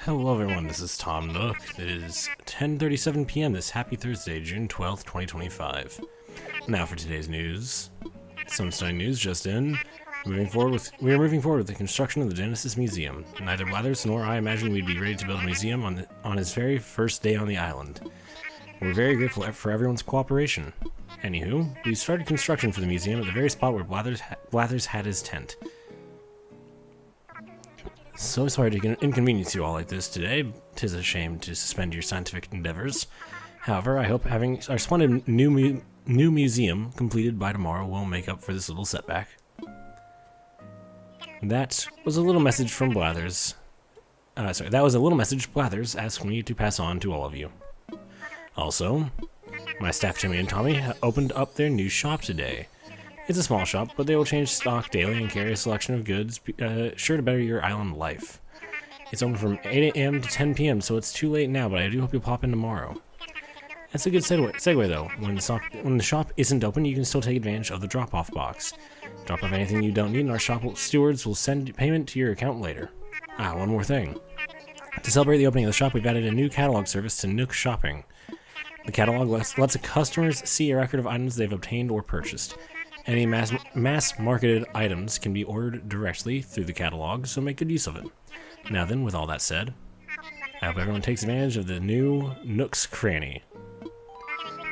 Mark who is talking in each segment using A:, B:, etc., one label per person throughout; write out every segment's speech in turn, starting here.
A: Hello everyone, this is Tom Nook. It is 10:37 p.m. this happy Thursday, June 12th, 2025. Now for today's news. Some stunning news just in. We are moving forward with the construction of the Genesis Museum. Neither Blathers nor I imagined we'd be ready to build a museum on his very first day on the island. We're very grateful for everyone's cooperation. Anywho, we started construction for the museum at the very spot where Blathers had his tent. So sorry to inconvenience you all like this today. 'Tis a shame to suspend your scientific endeavors. However, I hope having our splendid new museum completed by tomorrow will make up for this little setback. That was a little message from Blathers. That was a little message Blathers asked me to pass on to all of you. Also, my staff Jimmy and Tommy opened up their new shop today. It's a small shop, but they will change stock daily and carry a selection of goods sure to better your island life. It's open from 8 a.m. to 10 p.m., so it's too late now, but I do hope you'll pop in tomorrow. That's a good segue though. When the shop isn't open, you can still take advantage of the drop-off box. Drop off anything you don't need, and our shop stewards will send payment to your account later. One more thing. To celebrate the opening of the shop, we've added a new catalog service to Nook Shopping. The catalog lets customers see a record of items they've obtained or purchased. Any mass-marketed items can be ordered directly through the catalog, so make good use of it. Now then, with all that said, I hope everyone takes advantage of the new Nook's Cranny.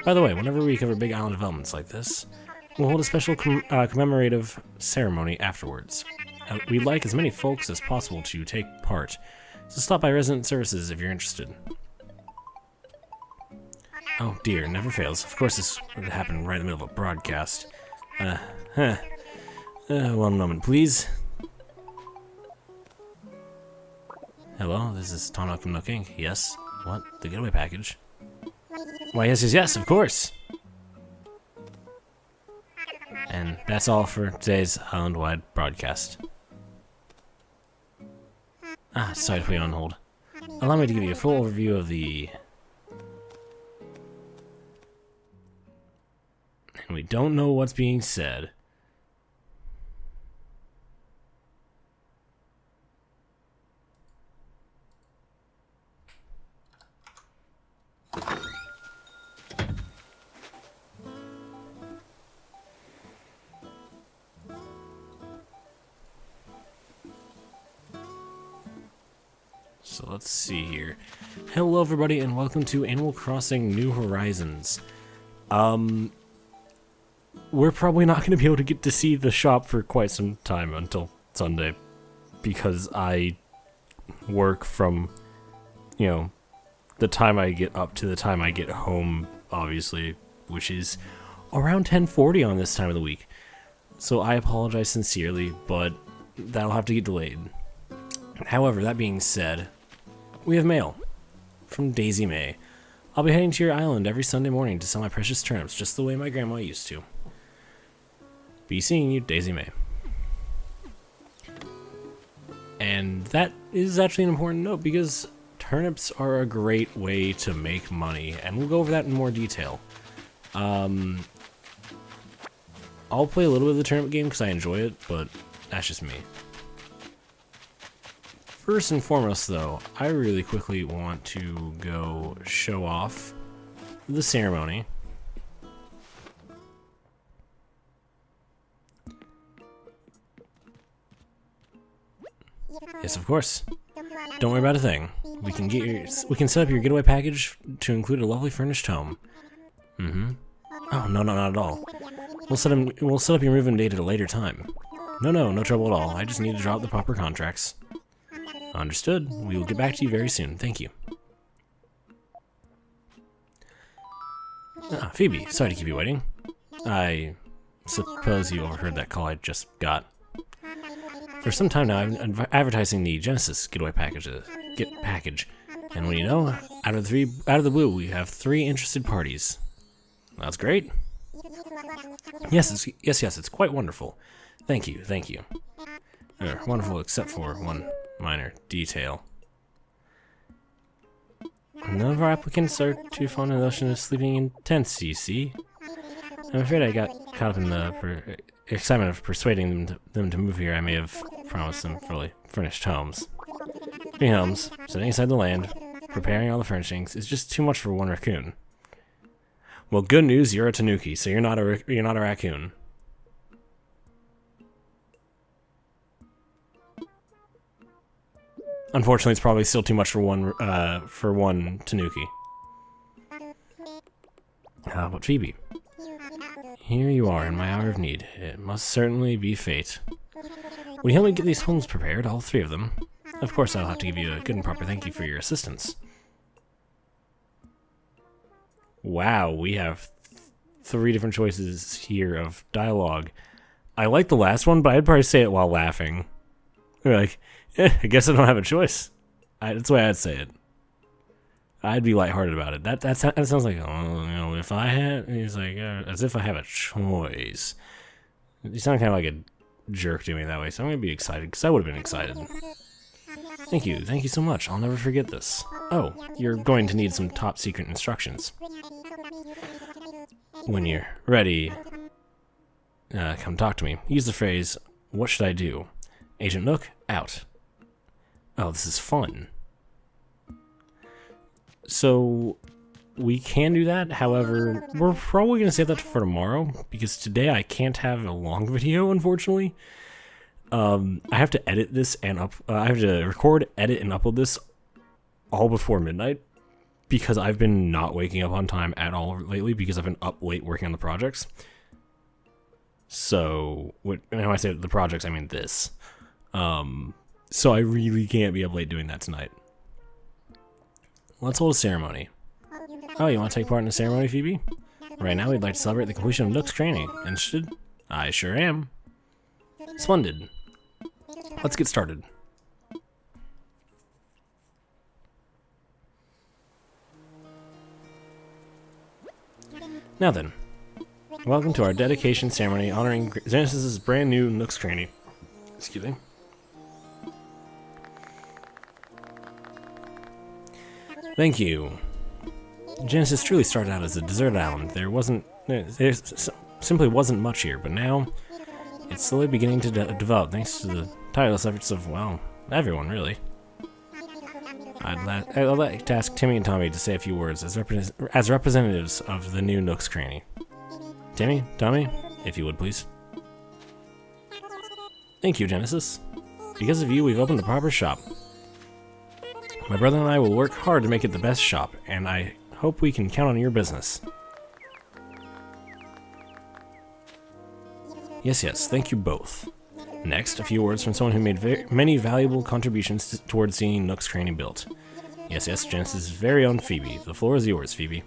A: By the way, whenever we cover big island developments like this, we'll hold a special commemorative ceremony afterwards. We'd like as many folks as possible to take part, so stop by Resident Services if you're interested. Oh dear, never fails. Of course this would happen right in the middle of a broadcast. One moment, please. Hello, this is Tom from Nooking. Yes? What? The getaway package? Why, yes, of course! And that's all for today's island-wide broadcast. Sorry to put you on hold. Allow me to give you a full overview of the... And we don't know what's being said. So let's see here. Hello everybody and welcome to Animal Crossing New Horizons. We're probably not going to be able to get to see the shop for quite some time until Sunday, because I work from, the time I get up to the time I get home, obviously, which is around 10:40 on this time of the week. So I apologize sincerely, but that'll have to get delayed. However, that being said, we have mail from Daisy May. I'll be heading to your island every Sunday morning to sell my precious turnips, just the way my grandma used to. Be seeing you, Daisy May. And that is actually an important note, because turnips are a great way to make money, and we'll go over that in more detail. I'll play a little bit of the turnip game because I enjoy it, but that's just me. First and foremost, though, I really quickly want to go show off the ceremony. Yes, of course. Don't worry about a thing. We can set up your getaway package to include a lovely furnished home. Oh, no, not at all. We'll set up your move-in date at a later time. No trouble at all. I just need to draw up the proper contracts. Understood. We will get back to you very soon. Thank you. Phoebe, sorry to keep you waiting. I suppose you overheard that call I just got. For some time now, I've been advertising the Genesis getaway package, and when you know, out of the blue, we have 3 interested parties. That's great. Yes, it's quite wonderful. Thank you. Wonderful, except for one minor detail. None of our applicants are too fond of the notion of sleeping in tents, you see. I'm afraid I got caught up in the excitement of persuading them to move here. I may have promised them fully furnished homes. Green Helms, sitting inside the land, preparing all the furnishings, is just too much for one raccoon. Well, good news, you're a tanuki, so you're not a raccoon. Unfortunately, it's probably still too much for one tanuki. But Phoebe, here you are in my hour of need. It must certainly be fate. Will you help me get these homes prepared, all three of them? Of course, I'll have to give you a good and proper thank you for your assistance. Wow, we have three different choices here of dialogue. I like the last one, but I'd probably say it while laughing. We're like, I guess I don't have a choice. That's the way I'd say it. I'd be lighthearted about it. That sounds like, if I had... He's like, as if I have a choice. You sound kind of like a jerk to me that way, so I'm going to be excited, because I would have been excited. Thank you so much. I'll never forget this. Oh, you're going to need some top-secret instructions. When you're ready, come talk to me. Use the phrase, what should I do? Agent Nook, out. Oh, this is fun. So, we can do that, however, we're probably going to save that for tomorrow, because today I can't have a long video, unfortunately. I have to edit this and I have to record, edit, and upload this all before midnight, because I've been not waking up on time at all lately, because I've been up late working on the projects. So, when I say the projects, I mean this. So I really can't be up late doing that tonight. Let's hold a ceremony. Oh, you want to take part in the ceremony, Phoebe? Right now, we'd like to celebrate the completion of Nook's training. Interested? I sure am. Splendid. Let's get started. Now then, welcome to our dedication ceremony honoring Genesis' brand new Nook's training. Excuse me. Thank you. Genesis truly started out as a deserted island. There simply wasn't much here, but now it's slowly beginning to develop thanks to the tireless efforts of, well, everyone, really. I'd like to ask Timmy and Tommy to say a few words as representatives of the new Nook's Cranny. Timmy, Tommy, if you would, please. Thank you, Genesis. Because of you, we've opened a proper shop. My brother and I will work hard to make it the best shop, and I hope we can count on your business. Yes, thank you both. Next, a few words from someone who made many valuable contributions towards seeing Nook's Cranny built. Yes, Genesis' very own Phoebe. The floor is yours, Phoebe.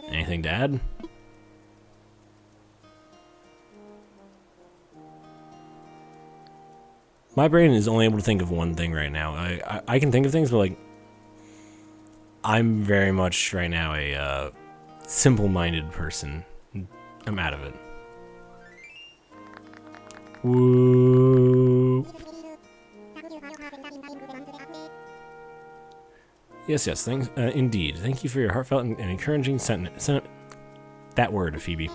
A: Anything to add? My brain is only able to think of one thing right now. I can think of things, but like, I'm very much right now a simple-minded person. I'm out of it. Woo. Yes, thanks, indeed. Thank you for your heartfelt and encouraging sentiment. That word, Phoebe.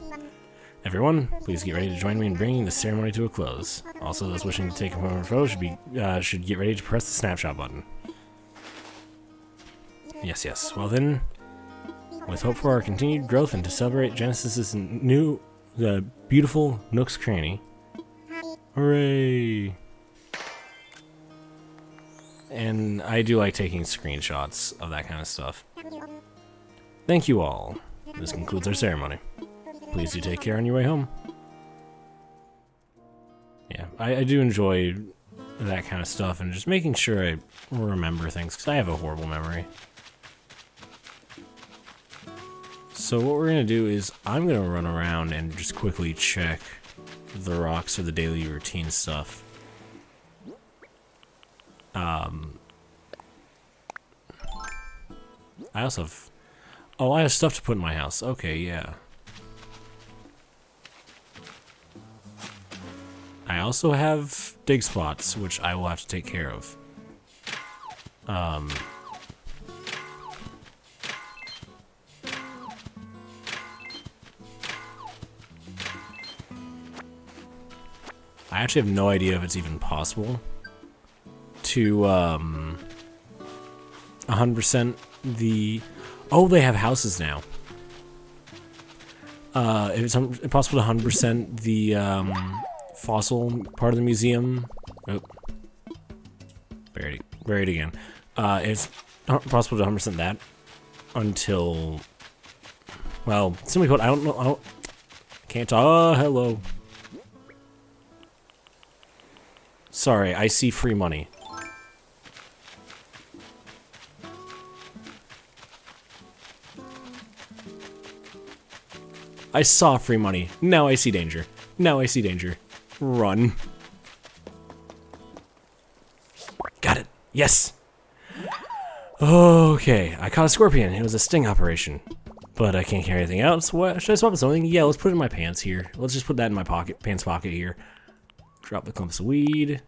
A: Everyone, please get ready to join me in bringing the ceremony to a close. Also, those wishing to take a moment of photo should get ready to press the snapshot button. Yes. Well then, with hope for our continued growth and to celebrate Genesis' new, beautiful Nook's Cranny. Hooray! And I do like taking screenshots of that kind of stuff. Thank you all. This concludes our ceremony. Please do take care on your way home. Yeah, I do enjoy that kind of stuff and just making sure I remember things, because I have a horrible memory. So what we're going to do is I'm going to run around and just quickly check the rocks for the daily routine stuff. I also have... Oh, I have stuff to put in my house. Okay, yeah. I also have dig spots, which I will have to take care of. I actually have no idea if it's even possible to 100% the... Oh, they have houses now. If it's impossible to 100% the fossil part of the museum... Oh. Buried again. It's not possible to 100% that until... Well, simply put, I don't know... Can't talk... Oh, hello. Sorry, I see free money. I saw free money. Now I see danger. Now I see danger. Run. Got it. Yes. Okay, I caught a scorpion. It was a sting operation. But I can't carry anything else. What? Should I swap with something? Yeah, let's put it in my pants here. Let's just put that in my pocket, pants pocket here. Drop the clumps of weed.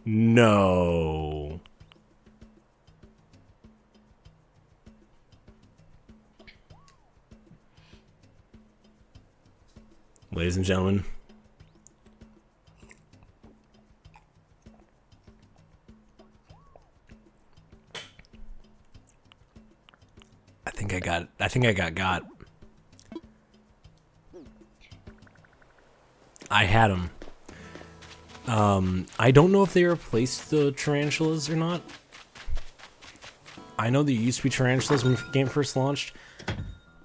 A: No. Ladies and gentlemen. I think I got. I had him. I don't know if they replaced the tarantulas or not. I know there used to be tarantulas when the game first launched.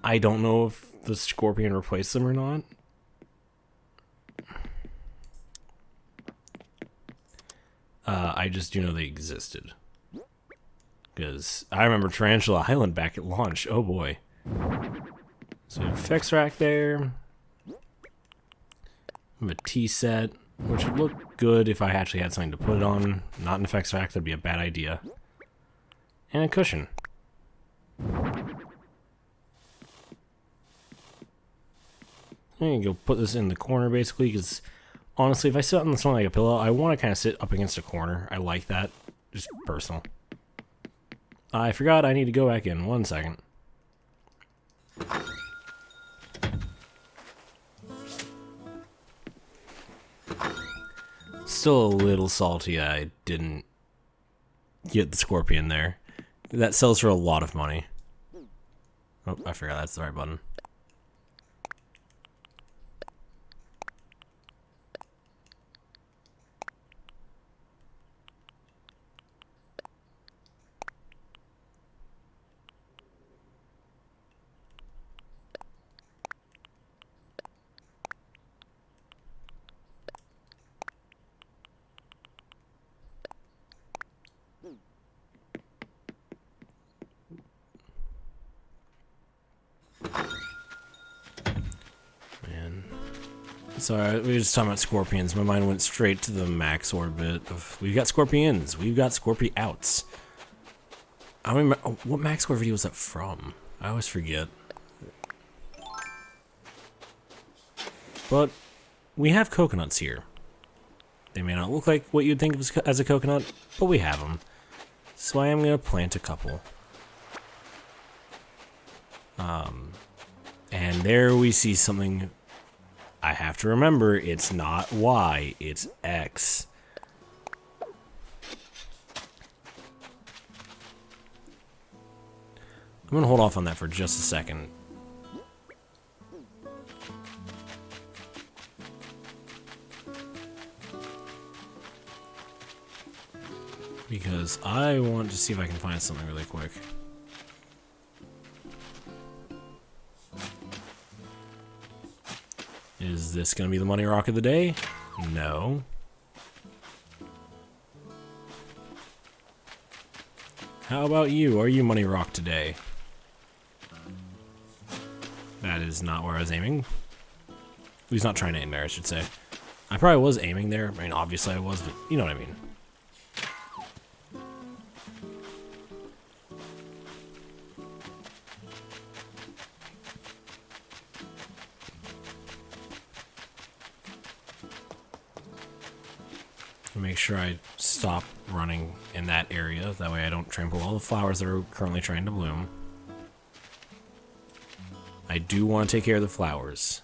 A: I don't know if the scorpion replaced them or not. I just do know they existed. Because I remember Tarantula Island back at launch. Oh boy. So effects rack there. I have a tea set, which would look good if I actually had something to put it on. Not an effects rack, that'd be a bad idea. And a cushion. I'm gonna go put this in the corner basically, because honestly, if I sit on this one like a pillow, I want to kind of sit up against a corner. I like that. Just personal. I forgot I need to go back in. 1 second. Still a little salty I didn't get the scorpion there. That sells for a lot of money. Oh, I forgot that's the right button. Sorry, we were just talking about scorpions. My mind went straight to the max orbit of we've got scorpions, we've got scorpiouts. I don't remember what max score video was that from? I always forget. But we have coconuts here. They may not look like what you'd think of as a coconut, but we have them. So I am gonna plant a couple. And there we see something. I have to remember, it's not Y, it's X. I'm gonna hold off on that for just a second. Because I want to see if I can find something really quick. Is this going to be the money rock of the day? No. How about you? Are you money rock today? That is not where I was aiming. He's not trying to aim there, I should say. I probably was aiming there. I mean, obviously I was, but you know what I mean. Make sure I stop running in that area. That way I don't trample all the flowers that are currently trying to bloom. I do want to take care of the flowers.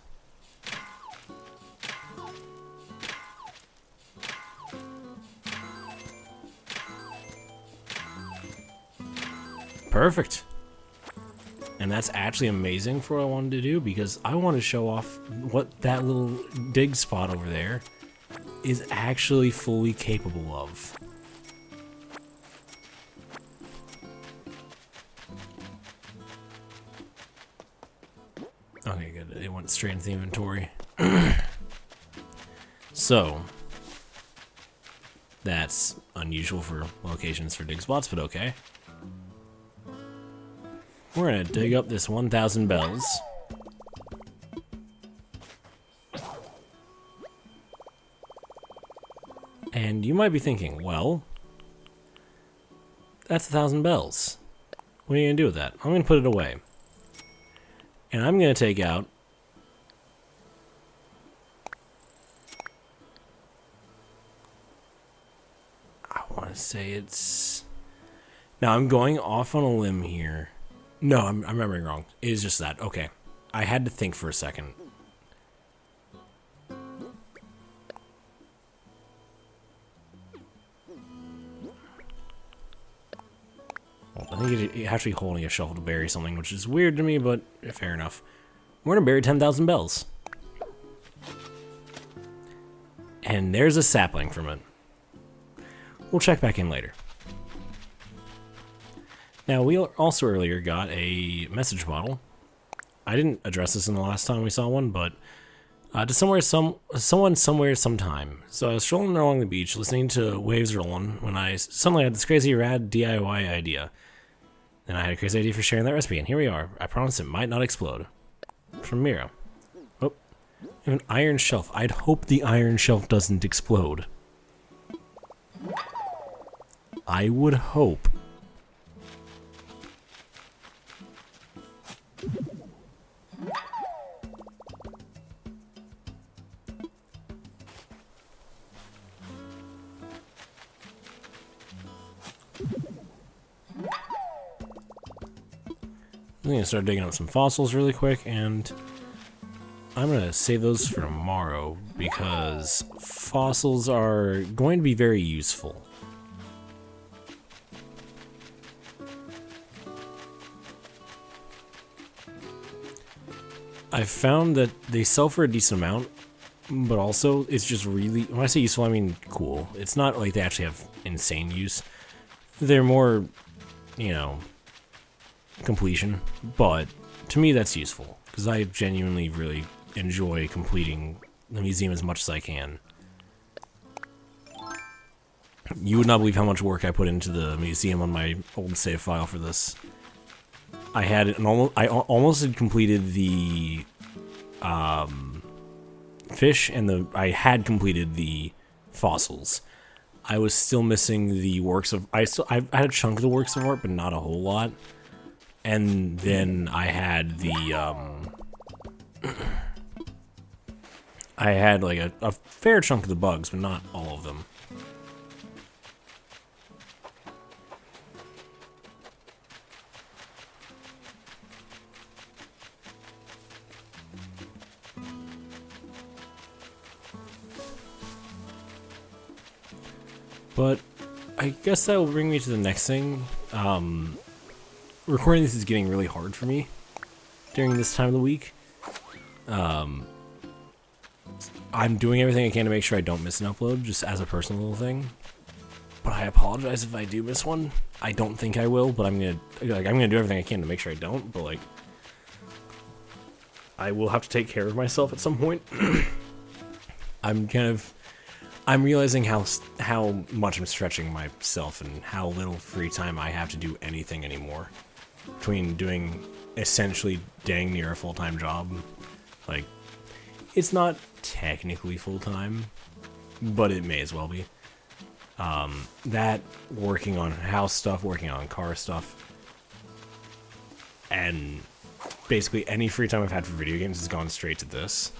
A: Perfect. And that's actually amazing for what I wanted to do, because I want to show off what that little dig spot over there is actually fully capable of. Okay, good. It went straight into the inventory. So, that's unusual for locations for dig spots, but okay. We're gonna dig up this 1,000 bells. And you might be thinking, well, that's 1,000 bells. What are you gonna do with that? I'm gonna put it away. And I'm gonna take out I wanna say it's now I'm going off on a limb here. No, I'm remembering wrong. It is just that. Okay. I had to think for a second. Well, I think you have to be holding a shovel to bury something, which is weird to me, but fair enough. We're going to bury 10,000 bells. And there's a sapling from it. We'll check back in later. Now, we also earlier got a message bottle. I didn't address this in the last time we saw one, but to someone somewhere sometime. So I was strolling along the beach, listening to waves rolling, when I suddenly had this crazy rad DIY idea. And I had a crazy idea for sharing that recipe, and here we are. I promise it might not explode. From Mira. Oh, an iron shelf. I'd hope the iron shelf doesn't explode. I would hope. I'm gonna start digging up some fossils really quick, and I'm gonna save those for tomorrow because fossils are going to be very useful. I've found that they sell for a decent amount, but also it's just really, when I say useful, I mean cool. It's not like they actually have insane use. They're more, you know, completion, but to me that's useful because I genuinely really enjoy completing the museum as much as I can. You would not believe how much work I put into the museum on my old save file for this. I had I almost had completed the fish, and I had completed the fossils. I was still missing the works of I had a chunk of the works of art, but not a whole lot. And then I had the I had like a fair chunk of the bugs, but not all of them. But I guess that will bring me to the next thing. Recording this is getting really hard for me during this time of the week. I'm doing everything I can to make sure I don't miss an upload, just as a personal little thing. But I apologize if I do miss one. I don't think I will, but I'm gonna do everything I can to make sure I don't. But like, I will have to take care of myself at some point. I'm realizing how much I'm stretching myself and how little free time I have to do anything anymore. Between doing essentially dang near a full-time job. Like, it's not technically full-time, but it may as well be. That, working on house stuff, working on car stuff, and basically any free time I've had for video games has gone straight to this.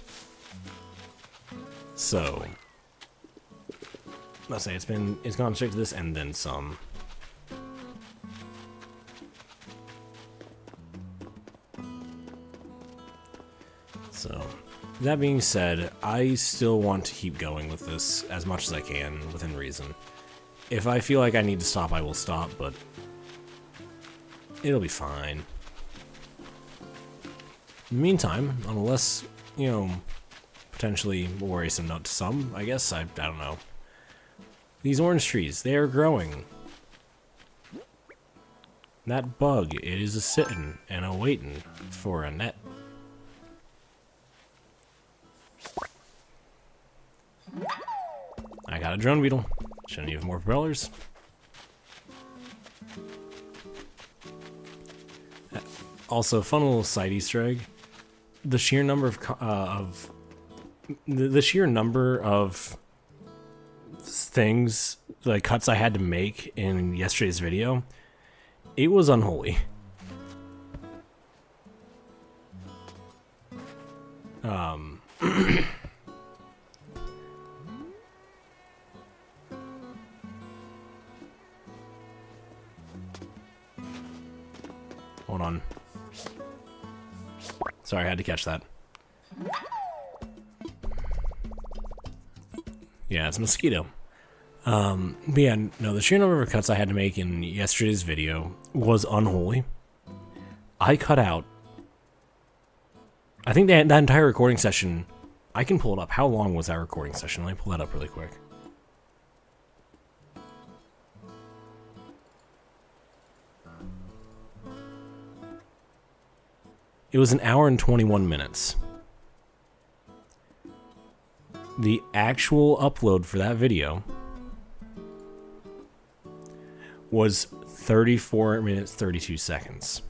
A: So, let's say it's gone straight to this and then some. So, that being said, I still want to keep going with this as much as I can, within reason. If I feel like I need to stop, I will stop, but It'll be fine. In the meantime, on a less, potentially worrisome note to some, I guess, I don't know. These orange trees, they are growing. That bug is a-sitting and a-waiting for a net. I got a drone beetle. Shouldn't need more propellers. Also, fun little side Easter egg. The sheer number of the sheer number of things, like cuts I had to make in yesterday's video, it was unholy. Hold on. Sorry, I had to catch that. Yeah, it's a mosquito. But yeah, no, the sheer number of cuts I had to make in yesterday's video was unholy. I cut out, I think that entire recording session, I can pull it up. How long was that recording session? Let me pull that up really quick. It was 1 hour and 21 minutes. The actual upload for that video was 34 minutes, 32 seconds.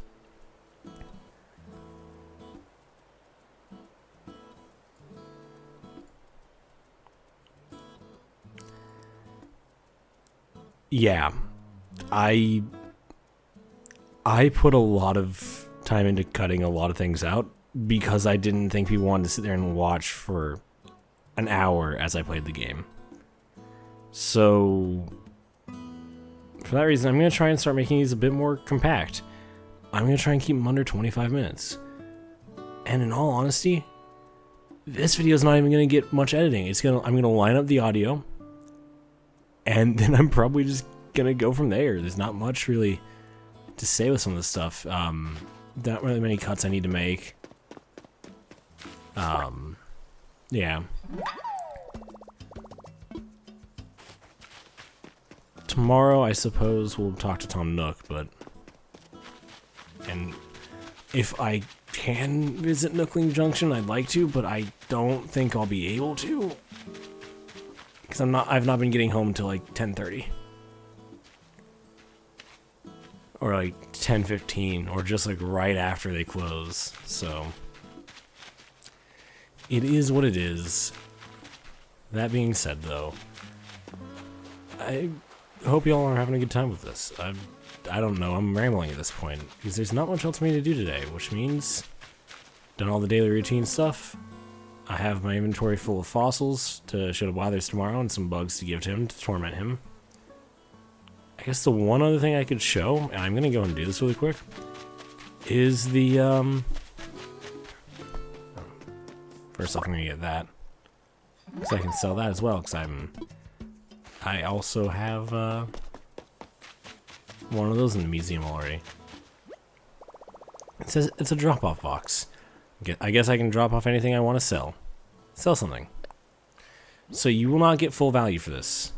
A: Yeah, I put a lot of time into cutting a lot of things out because I didn't think people wanted to sit there and watch for an hour as I played the game. So for that reason, I'm going to try and start making these a bit more compact. I'm going to try and keep them under 25 minutes. And in all honesty, this video is not even going to get much editing. I'm going to line up the audio, and then I'm probably just going to go from there. There's not much really to say with some of this stuff. Not really many cuts I need to make. Yeah. Tomorrow, I suppose, we'll talk to Tom Nook, and if I can visit Nookling Junction, I'd like to, but I don't think I'll be able to, because I've not been getting home until like 10:30. Or like 10:15, or just like right after they close. So it is what it is. That being said, though, I hope y'all are having a good time with this. I don't know, I'm rambling at this point because there's not much else for me to do today, which means done all the daily routine stuff. I have my inventory full of fossils to show to Blathers tomorrow and some bugs to give to him to torment him. I guess the one other thing I could show, and I'm going to go and do this really quick, is the, first off I'm going to get that, so I can sell that as well, because I also have, one of those in the museum already. It says it's a drop-off box. I guess I can drop off anything I want to sell. Sell something. So you will not get full value for this.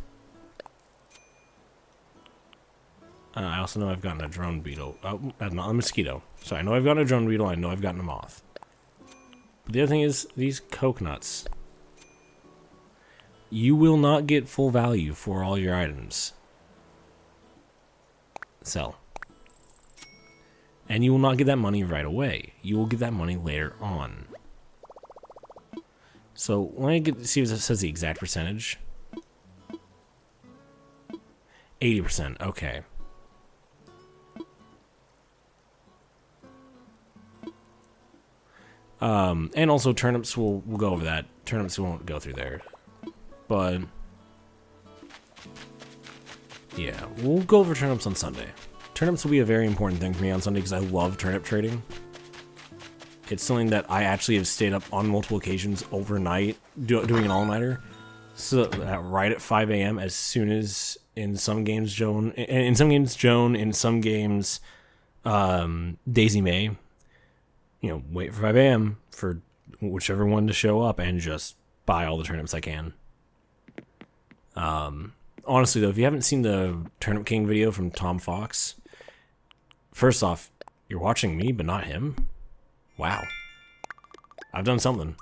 A: I also know I've gotten a drone beetle. Oh, not a mosquito. So I know I've gotten a drone beetle. I know I've gotten a moth. But the other thing is these coconuts. You will not get full value for all your items. Sell. And you will not get that money right away. You will get that money later on. So let me see if it says the exact percentage. 80%. Okay. And also turnips, we'll go over that. Turnips won't go through there. But yeah, we'll go over turnips on Sunday. Turnips will be a very important thing for me on Sunday because I love turnip trading. It's something that I actually have stayed up on multiple occasions overnight doing an all-nighter. So right at 5 a.m. as soon as in some games Joan, in some games Daisy May, wait for 5 a.m. for whichever one to show up and just buy all the turnips I can. Honestly, though, if you haven't seen the Turnip King video from Tom Fox, first off, you're watching me, but not him? Wow. I've done something.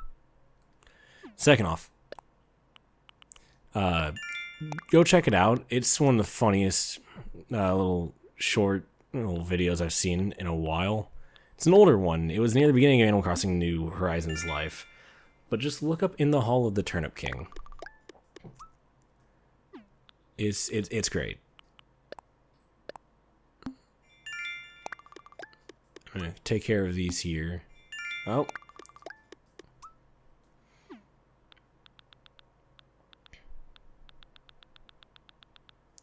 A: Second off, go check it out. It's one of the funniest little videos I've seen in a while. It's an older one. It was near the beginning of Animal Crossing New Horizons life. But just look up In the Hall of the Turnip King. It's great. I'm gonna take care of these here. Oh.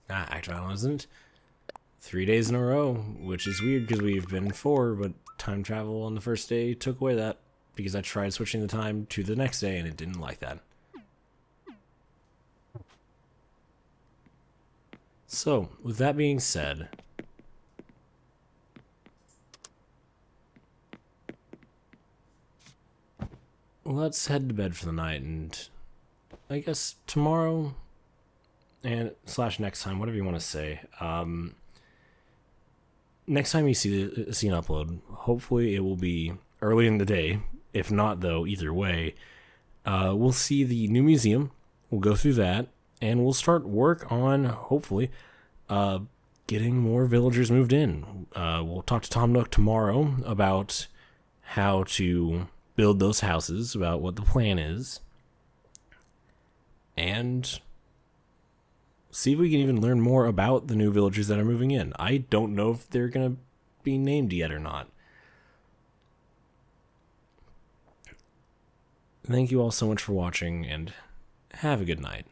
A: Actually, I wasn't. 3 days in a row, which is weird because we've been 4, but time travel on the first day took away that because I tried switching the time to the next day and it didn't like that. So, with that being said, let's head to bed for the night, and I guess tomorrow and / next time, whatever you want to say. Next time you see an upload, hopefully it will be early in the day. If not, though, either way, we'll see the new museum. We'll go through that, and we'll start work on, hopefully, getting more villagers moved in. We'll talk to Tom Nook tomorrow about how to build those houses, about what the plan is, and see if we can even learn more about the new villagers that are moving in. I don't know if they're going to be named yet or not. Thank you all so much for watching, and have a good night.